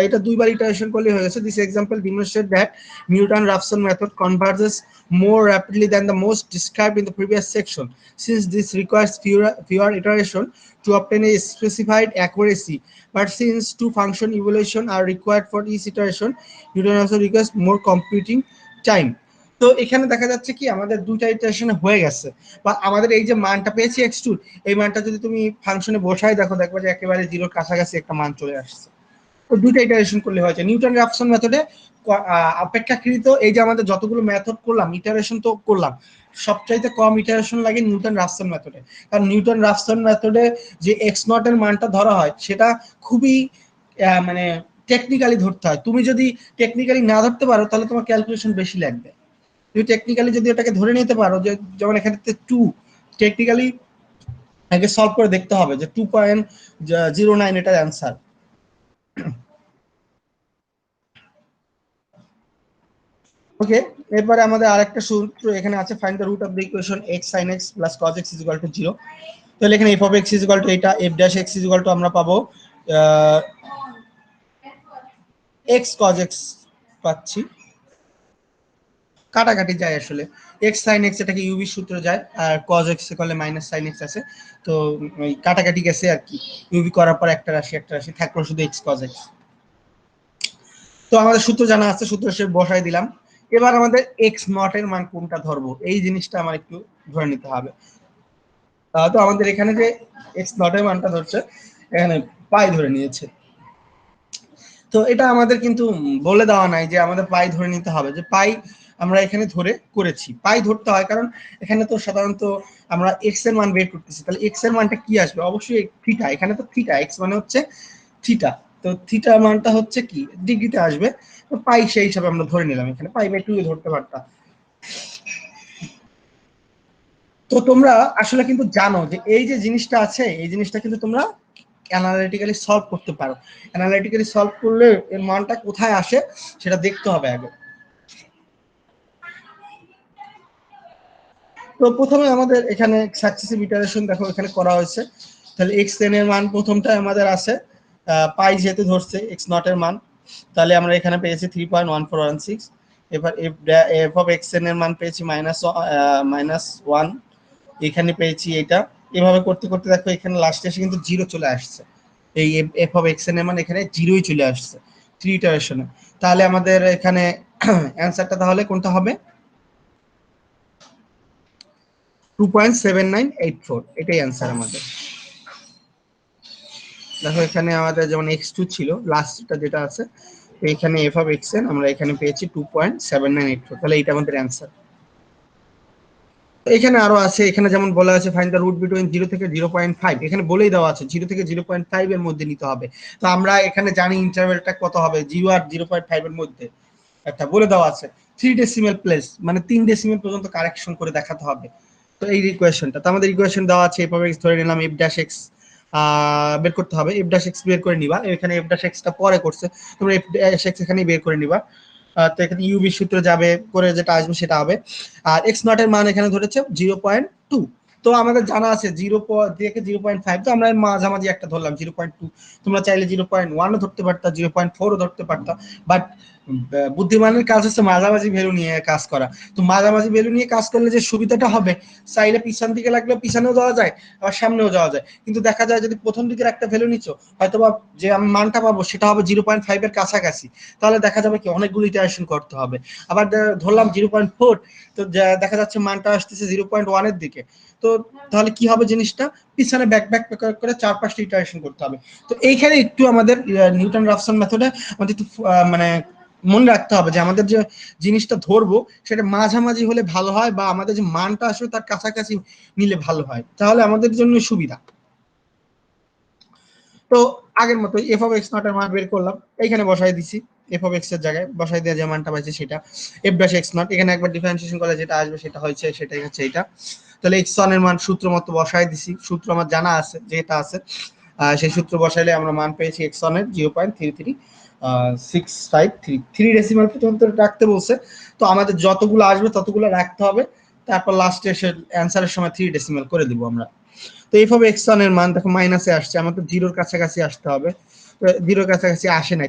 এটা দুইবার ইটারেশন করলে হয়ে গেছে। This example demonstrate that Newton-Raphson method converges more rapidly than the most described in the previous section, since this requires fewer iteration to obtain a specified accuracy. But since two function evaluation are required for each iteration, Newton also requires more computing time. তো এখানে দেখা যাচ্ছে কি আমাদের দুইটা ইটারেশনে হয়ে গেছে, বা আমাদের এই যে মানটা পেয়েছি x2, এই মানটা যদি তুমি ফাংশনে বসাই দেখো, দেখবে যে একেবারে জিরোর কাছাকাছি একটা মান চলে আসছে। তো দুইটা ইটারেশন করলে হয়েছে। নিউটন রাফসন মেথডে অপেক্ষাকৃত এই যে আমাদের যতগুলো মেথড করলাম, ইটারেশন তো করলাম, সবচাইতে কম ইটারেশন লাগে নিউটন রাফসন মেথডে। কারণ নিউটন রাফসন মেথডে যে এক্স নট এর মানটা ধরা হয় সেটা খুবই মানে টেকনিক্যালি ধরতে হয়। তুমি যদি টেকনিক্যালি না ধরতে পারো তাহলে তোমার ক্যালকুলেশন বেশি লাগবে। তুমি টেকনিক্যালি যদি এটাকে ধরে নিতে পারো, যে যেমন এখানে 2, টেকনিক্যালি আগে সলভ করে দেখতে হবে যে 2.09 এটার অ্যান্সার। ওকে, এরপরে আমাদের আরেকটা সূত্র এখানে আছে, find the root of the equation x sin x plus cos x = 0। তাহলে এখানে f of x = এটা, f dash x = আমরা পাবো x cos x পাচ্ছি, কাটাকাটি যায় আসলে, x sin x এটাকে uv সূত্র যায়, আর cos x করলে মাইনাস sin x আছে, তো ওই কাটাকাটি গেছে আর কি, uv করার পর একটা রাশি থাকলো শুধু x cos x। তো আমাদের সূত্র জানা আছে, সূত্র সে বসাই দিলাম। এবার আমাদের x নট এর মান কোনটা ধরবো, এই জিনিসটা আমার একটু ধরে নিতে হবে। তো আমাদের এখানে যে x নট এর মানটা ধরছে, এখানে পাই ধরে নিয়েছে। তো এটা আমাদের কিন্তু বলে দেওয়া নাই যে আমাদের পাই ধরে নিতে হবে, যে পাই আমরা এখানে ধরে করেছি। পাই ধরতে হয় কারণ এখানে তো সাধারণত আমরা এক্স এর মান বের করতেছি, তাহলে এক্স এর মানটা কি আসবে, অবশ্যই থিটা। এখানে তো থিটা, এক্স মানে হচ্ছে থিটা, তো থিটা মানটা হচ্ছে কি ডিগ্রিতে আসবে, তো পাই সেই হিসাবে আমরা ধরে নিলাম। এখানে π/2 ধরতে পারতাম। তো তোমরা আসলে কিন্তু জানো যে এই যে জিনিসটা আছে, এই জিনিসটা কিন্তু তোমরা অ্যানালিটিক্যালি সলভ করতে পারো। অ্যানালিটিক্যালি সলভ করলে এর মানটা কোথায় আসে সেটা দেখতে হবে আগে। তো প্রথমে আমাদের এখানে সাকসেসিভ ইটারেশন দেখো এখানে করা হয়েছে। তাহলে xn এর মান প্রথমটা আমাদের আছে পাই যেহেতু ধরছে x নট এর মান, তাহলে আমরা এখানে পেয়েছি 3.1416। এবার f of xn এর মান পেয়েছি -1, এখানে পেয়েছি এটা। এভাবে করতে করতে দেখো এখানে লাস্টে এসে কিন্তু জিরো চলে আসছে, এই f of xn এর মান এখানে জিরোই চলে আসছে 3 ইটারেশনে। তাহলে আমাদের এখানে অ্যান্সারটা তাহলে কোনটা হবে, 2.7984, এটাই অ্যান্সার আমাদের। দেখো এখানে আমাদের যেমন x2 ছিল লাস্টটা যেটা আছে, এখানে f of xn আমরা এখানে পেয়েছি 2.7984, তাহলে এটা আমাদের অ্যান্সার। এখানে আরো আছে, এখানে যেমন বলা আছে ফাইন্ড দ্য রুট বিটুইন 0 থেকে 0.5, এখানে বলেই দেওয়া আছে 0 থেকে 0.5 এর মধ্যে নিতে হবে। তো আমরা এখানে জানি ইন্টারভ্যালটা কত হবে, 0 আর 0.5 এর মধ্যে একটা বলে দেওয়া আছে। 3 ডেসিমেল প্লেস মানে 3 ডেসিমেল পর্যন্ত কারেকশন করে দেখাতে হবে। তো এই ইকুয়েশনটা, তো আমাদের ইকুয়েশন দেওয়া আছে, f of x ধরে নিলাম, f dash x বের করতে হবে, f dash x বের করে নিবা। এখানে f dash x টা পরে করছে, তোমরা f dash x এখানেই বের করে নিবা। তো এখানে ইউবি সূত্র যাবে করে যেটা আসবে সেটা হবে। আর এক্স নট এর মান এখানে ধরেছে 0.2, তো আমাদের জানা আছে 0 থেকে 0.5, তো আমরা মাঝামাঝি একটা ধরলাম 0.2। তোমরা চাইলে 0.1ও ধরতে পারতা, 0.4ও ধরতে পারতা, বাট বুদ্ধিমানের কাজ হচ্ছে মাঝামাঝি ভ্যালু নিয়ে কাজ করা। তো মাঝামাঝি ভ্যালু নিয়ে কাজ করলে যে সুবিধাটা হবে, চাইলে পিছন দিকে লাগলে পিছনেও যাওয়া যায়, আবার সামনেও যাওয়া যায়। কিন্তু দেখা যায় যদি প্রথম দিকের একটা ভ্যালু নিচ্ছ, হয়তো বা যে আমি মানটা পাবো সেটা হবে 0.5 এর কাছাকাছি, তাহলে দেখা যাবে কি অনেকগুলো ইটারেশন করতে হবে। আবার ধরলাম 0.4, তো দেখা যাচ্ছে মানটা আসতেছে 0.1 এর দিকে, তো তাহলে কি হবে জিনিসটা, পিছনে ব্যাক করে 4-5টা ইটারেশন করতে হবে। তো এইখানে একটু আমাদের নিউটন রাফসন মেথডে আমাদের একটু মানে মনে রাখতে হবে যে আমাদের যে জিনিসটা ধরবো সেটা মাঝামাঝি হলে ভালো হয়, বা আমাদের যে মানটা আসবে তার কাছাকাছি নিলে ভালো হয়, তাহলে আমাদের জন্য সুবিধা। তো আগের মতো এফ অফ এক্স নট এর মান বের করলাম, এইখানে বসাই দিছি, এফ অফ এক্স এর জায়গায় বসাই দিয়ে যে মানটা পাইছে সেটা এফ ড্যাশ এক্স নট, এখানে একবার ডিফারেন্সিয়েশন করলে যেটা আসবে সেটা হচ্ছে সেটাই হচ্ছে এটা। তাহলে এক্স ওয়ান এর মান সূত্র মতো বসাই দিছি, সূত্র আমার জানা আছে যেটা আছে, সেই সূত্র বসাইলে আমরা মান পেয়েছি এক্স ওয়ান এর 0.3365 থ্রি ডেসিমাল পর্যন্ত রাখতে বলছে। তো আমাদের যতগুলো আসবে ততগুলো রাখতে হবে, তারপর লাস্টে এসে অ্যান্সারের সময় 3 ডেসিমাল করে দিব আমরা। তো এইভাবে এক্স ওয়ান এর মান দেখো মাইনাসে আসছে, আমাদের জিরোর কাছাকাছি আসতে হবে, জিরোর কাছাকাছি আসে নাই,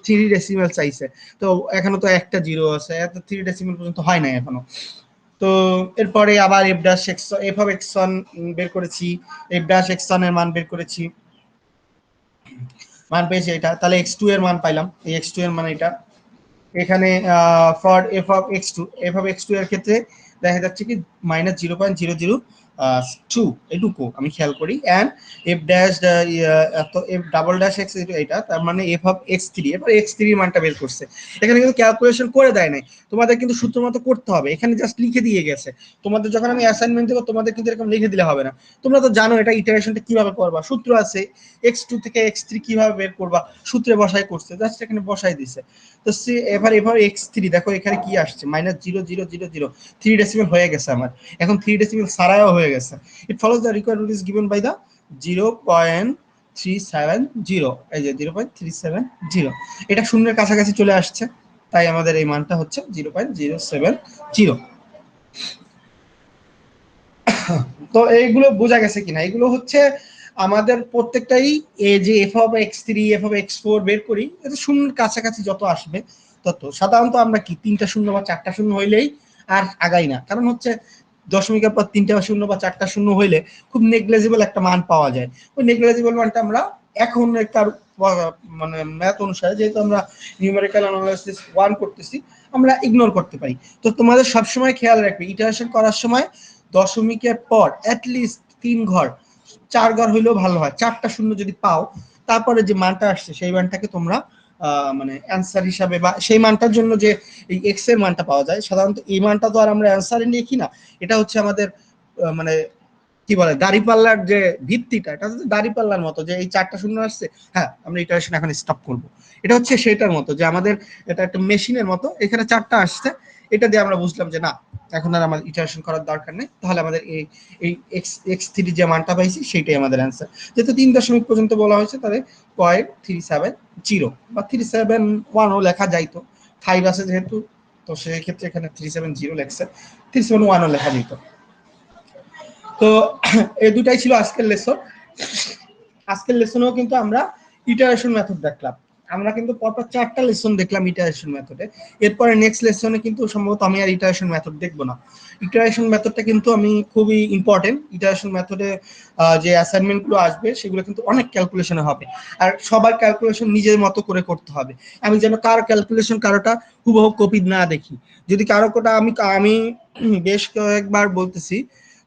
থ্রি ডেসিমাল চাইছে, তো এখনো তো একটা জিরো আছে, এত 3 ডেসিমাল পর্যন্ত হয় নাই এখনো। তো এরপরে আবার F dash x F of x one বের করেছি, এফ ড্যাশ এক্স ওয়ান এর মান বের করেছি, মান পেয়েছি এটা। তাহলে এক্স টু এর মান পাইলাম, এই এক্স টু এর মান এটা। এখানে for f of x two, f of x two এর ক্ষেত্রে দেখা যাচ্ছে কি -0.002 এটুকু আমি খেয়াল করি, and F dash F double dash x এটা, তার মানে এফ অফ এক্স থ্রি, এবার এক্স থ্রি মানটা বের করছে। এখানে কিন্তু ক্যালকুলেশন করে দেয় নাই, তোমাদের কিন্তু সূত্র মতো করতে হবে, এখানে জাস্ট লিখে দিয়ে গেছে। তোমাদের যখন আমি অ্যাসাইনমেন্ট দেবো তোমাদের কিন্তু এরকম লিখে দিলে হবে না, তোমরা তো জানো এটা ইটারেশনটা কিভাবে করবা, সূত্র আছে, এক্স টু থেকে এক্স থ্রি কিভাবে বের করবা, সূত্রে বসাই করছে, জাস্ট এখানে বসাই দিছে। তো এবার এবার এক্স থ্রি দেখো এখানে কি আসছে, -0.000 থ্রি ডেসিমেল হয়ে গেছে আমার, এখন থ্রি ডেসিমেল সারাও হয়ে গেছে। It follows the required rule is given by the 0.370, এই যে 0.370, এটা শূন্যের কাছাকাছি চলে আসছে, তাই আমাদের এই মানটা হচ্ছে 0.070। তো এইগুলো বোঝা গেছে কিনা, এগুলো হচ্ছে আমাদের প্রত্যেকটাই এই যে F of x three F of x four বের করি, এটা শূন্যের কাছাকাছি যত আসবে তত, সাধারণত আমরা কি 3টা শূন্য বা 4টা শূন্য হইলেই আর আগাই না, কারণ হচ্ছে দশমিকের পর 3টা শূন্য বা 4টা শূন্য হইলে খুব নেগলেজিবল একটা মান পাওয়া যায়, ওই নেগলেজিবল মানটা আমরা এখন একটা মানে ম্যাথ অনুসারে, যেহেতু আমরা নিউমেরিক্যাল অ্যানালাইসিস 1 করতেছি, আমরা ইগনোর করতে পারি। তো তোমাদের সবসময় খেয়াল রাখবে ইটারেশন করার সময় দশমিকের পর অ্যাটলিস্ট 3 ঘর 4 ঘর হইলেও ভালো হয়, 4টা শূন্য যদি পাও তারপরে যে মানটা আসছে সেই মানটাকে তোমরা মানে অ্যান্সার হিসাবে, বা সেই মানটার জন্য যে এই এক্স এর মানটা পাওয়া যায়, সাধারণত এই মানটা তো আর আমরা অ্যান্সারে লিখি না, এটা হচ্ছে আমাদের মানে কি বলে দাড়িপাল্লার যে ভিত্তিটা, এটা হচ্ছে দাড়িপাল্লার মতো, যে এই 4টা শূন্য আসছে, হ্যাঁ আমরা ইটারেশন এখন স্টপ করব, এটা হচ্ছে সেটার মতো, যে আমাদের এটা একটা মেশিনের মতো, এখানে 4টা আসছে, এটা দিয়ে আমরা বুঝলাম যে না এখন আর আমাদের ইটারেশন করার দরকার নেই, তাহলে আমাদের এই এই এক্স এক্স থ্রি যে মানটা পাইছি সেটাই আমাদের অ্যান্সার। যেহেতু 3 দশমিক পর্যন্ত বলা হয়েছে, তাহলে 0.370 বা 371ও লেখা যাইতো, 5 আছে যেহেতু, তো সেই ক্ষেত্রে এখানে 370 লেখছে, 371ও লেখা যেত। তো এই দুটাই ছিল আজকের লেসন। আজকের লেসনেও কিন্তু আমরা ইটারেশন মেথড দেখলাম, আমরা কিন্তু পরপর 4টা লেসন দেখলাম ইটারেশন মেথডে। এরপরে নেক্সট লেসনে কিন্তু সম্ভবত আমি আর ইটারেশন মেথড দেখবো না, ইটারেশন মেথডটা কিন্তু আমি খুবই ইম্পর্টেন্ট, ইটারেশন মেথডে যে অ্যাসাইনমেন্টগুলো আসবে সেগুলো কিন্তু অনেক ক্যালকুলেশন হবে, আর সবার ক্যালকুলেশন নিজের মতো করে করতে হবে, আমি যেন কার ক্যালকুলেশন কারোটা হুবহু কপি না দেখি, যদি কারো কোটা আমি আমি বেশ কয়েকবার বলতেছি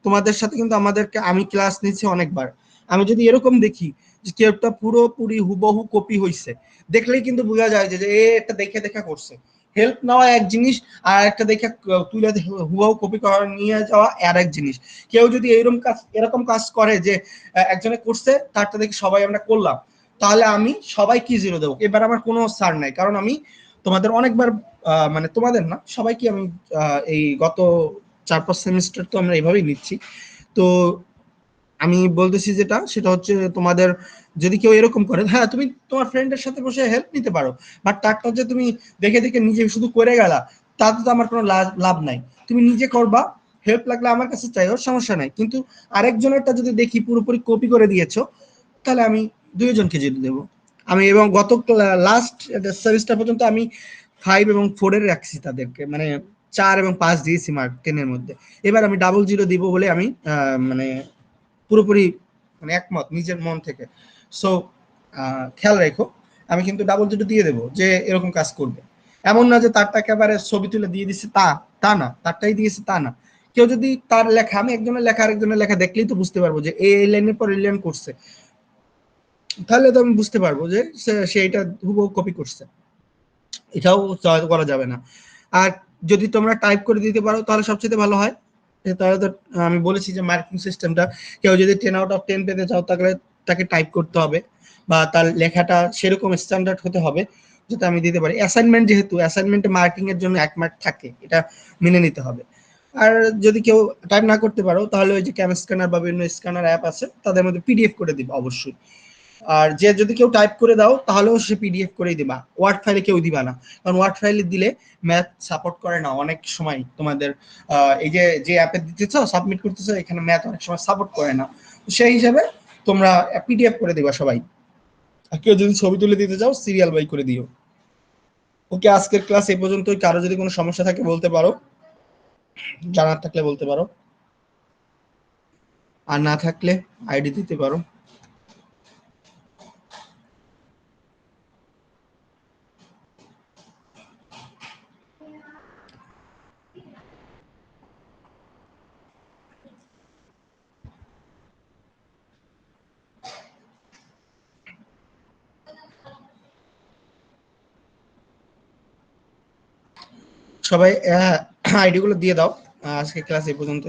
তোমাদের সাথে, কিন্তু আমাদেরকে আমি ক্লাস নিচ্ছি অনেকবার, আমি যদি এরকম দেখি যে কেউটা পুরোপুরি হুবহু কপি হইছে, দেখলেই কিন্তু বোঝা যায় যে এটা দেখে দেখা করছে, হেল্প নেওয়া এক জিনিস, আর একটা দেখে তুলে হুবহু কপি করা নিয়ে যাওয়া আর এক জিনিস। কেউ যদি এরকম কাজ করে যে একজনে করছে তারটা দেখে সবাই আমরা করলাম, তাহলে আমি সবাই কি জিরো দেবো, এবার আমার কোনো ছাড় নাই, কারণ আমি তোমাদের অনেকবার মানে তোমাদের না সবাইকে আমি এই গত 4-5 সেমিস্টার তো আমরা এইভাবেই নিচ্ছি। তো আমি বলতেছি যেটা সেটা হচ্ছে তোমাদের যদি কেউ এরকম করে, হ্যাঁ তুমি তোমার ফ্রেন্ডের সাথে বসে হেল্প নিতে পারো, বাট তারটা হচ্ছে তুমি দেখে দেখে নিজে শুধু করে গেলা, তাতে তো আমার কোনো লাভ নাই, তুমি নিজে করবা, হেল্প লাগলে আমার কাছে চাইও, সমস্যা নাই, কিন্তু আরেকজনেরটা যদি দেখি পুরোপুরি কপি করে দিয়েছো, তাহলে আমি 2 জনকে যেতে দেবো। আমি এবং গত লাস্ট সেমিস্টার পর্যন্ত আমি 5 এবং 4 এর রাখছি তাদেরকে, মানে 4 এবং 5 দিয়েছি মার্ক 10 এর মধ্যে, এবার আমি ডাবল জিরো দিব বলে আমি মানে পুরোপুরি মানে একমত নিজের মন থেকে। সো খেয়াল রেখো, আমি কিন্তু ডাবল জিরো দিয়ে দেবো যে এরকম কাজ করবে, এমন না যে তারটা একেবারে ছবি তুলে দিয়ে দিচ্ছে, তা না, তারটাই দিয়েছে তা না, কেউ যদি তার লেখা, আমি একজনের লেখা আরেকজনের লেখা দেখলেই তো বুঝতে পারবো যে এই লাইনের পর এই লাইন করছে, তাহলে তো আমি বুঝতে পারবো যে সে এটা হুবহু কপি করছে। এটাও করা যাবে না। আর যদি তোমরা টাইপ করে দিতে পারো তাহলে সবচেয়ে ভালো হয়। তাহলে তো আমি বলেছি যে মার্কিং সিস্টেমটা, কেউ যদি 10/10 পেতে চাও তাহলে তাকে টাইপ করতে হবে বা তার লেখাটা সেরকম স্ট্যান্ডার্ড হতে হবে যেটা আমি দিতে পারি। অ্যাসাইনমেন্ট, যেহেতু অ্যাসাইনমেন্টে মার্কিং এর জন্য 1 মার্ক থাকে, এটা মেনে নিতে হবে। আর যদি কেউ টাইপ না করতে পারো তাহলে ওই যে ক্যাম স্ক্যানার বা বিভিন্ন স্ক্যানার অ্যাপ আছে তাদের মধ্যে পিডিএফ করে দিবে অবশ্যই। আর যে যদি কেউ টাইপ করে দাও তাহলেও সে পিডিএফ করেই দিবা, ওয়ার্ড ফাইলে কেউ দিবা না, কারণ ওয়ার্ড ফাইলে দিলে ম্যাথ সাপোর্ট করে না অনেক সময়। তোমাদের এই যে যে অ্যাপে দিতেছো সাবমিট করতেছো, এখানে ম্যাথ অনেক সময় সাপোর্ট করে না, সেই হিসাবে তোমরা পিডিএফ করে দিবা সবাই। আর কেউ যদি ছবি তুলে দিতে চাও সিরিয়াল বাই করে দিও। ওকে, আজকের ক্লাস এই পর্যন্তই। কারো যদি কোনো সমস্যা থাকে বলতে পারো, জানার থাকলে বলতে পারো, আর না থাকলে আইডি দিতে পারো। সবাই আইডি গুলো দিয়ে দাও। আজকে ক্লাস এই পর্যন্ত।